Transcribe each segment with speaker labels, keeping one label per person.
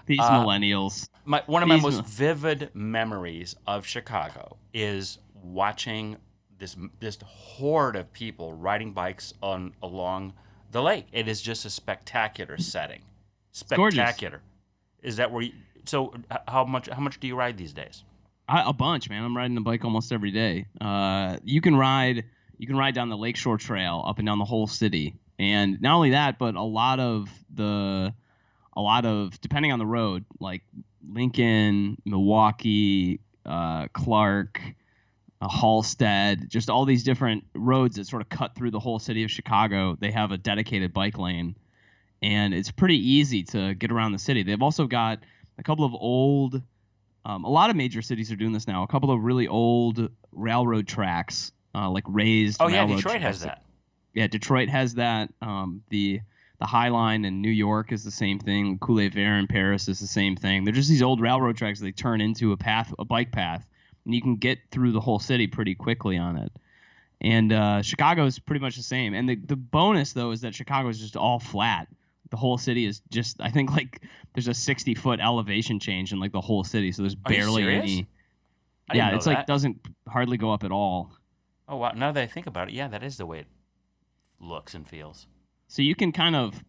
Speaker 1: These millennials.
Speaker 2: One of my most vivid memories of Chicago is watching this horde of people riding bikes along the lake. It is just a spectacular setting. Spectacular. Is that where you? So how much do you ride these days?
Speaker 1: A bunch, man. I'm riding a bike almost every day. You can ride down the Lakeshore Trail up and down the whole city, and not only that, but a lot of depending on the road, like Lincoln, Milwaukee, Clark, Halstead, just all these different roads that sort of cut through the whole city of Chicago. They have a dedicated bike lane, and it's pretty easy to get around the city. They've also got a couple of old, a lot of major cities are doing this now. A couple of really old railroad tracks, like raised.
Speaker 2: Oh yeah,
Speaker 1: railroad
Speaker 2: Detroit
Speaker 1: tracks.
Speaker 2: has that.
Speaker 1: Yeah, Detroit has that. The High Line in New York is the same thing. Coulee Vert in Paris is the same thing. They're just these old railroad tracks that they turn into a bike path, and you can get through the whole city pretty quickly on it. And Chicago is pretty much the same. And the bonus, though, is that Chicago is just all flat. The whole city is just, I think, like, there's a 60-foot elevation change in, like, the whole city, so there's barely any. Yeah, it's like doesn't hardly go up at all.
Speaker 2: Oh, wow. Now that I think about it, yeah, that is the way it looks and feels.
Speaker 1: So you can kind of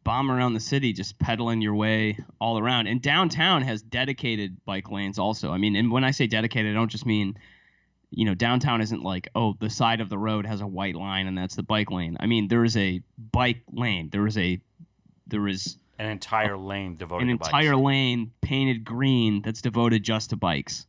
Speaker 1: bomb around the city just pedaling your way all around. And downtown has dedicated bike lanes also. I mean, and when I say dedicated, I don't just mean, downtown isn't like, oh, the side of the road has a white line and that's the bike lane. I mean, there is a bike lane. There is
Speaker 2: an entire lane devoted
Speaker 1: to
Speaker 2: bikes.
Speaker 1: An entire lane painted green that's devoted just to bikes.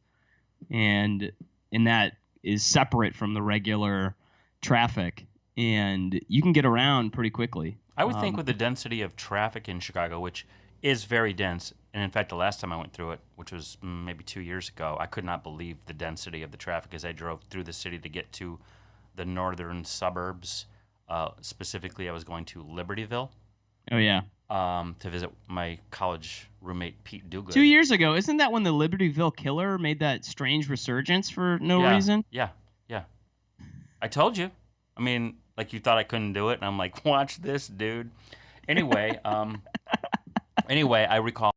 Speaker 1: And that is separate from the regular traffic. And you can get around pretty quickly.
Speaker 2: I would think with the density of traffic in Chicago, which is very dense, and in fact, the last time I went through it, which was maybe 2 years ago, I could not believe the density of the traffic as I drove through the city to get to the northern suburbs. Specifically, I was going to Libertyville.
Speaker 1: Oh, yeah.
Speaker 2: To visit my college roommate, Pete Duguid.
Speaker 1: 2 years ago. Isn't that when the Libertyville killer made that strange resurgence for no reason?
Speaker 2: Yeah. I told you. I mean, like, you thought I couldn't do it, and I'm like, watch this, dude. Anyway, I recall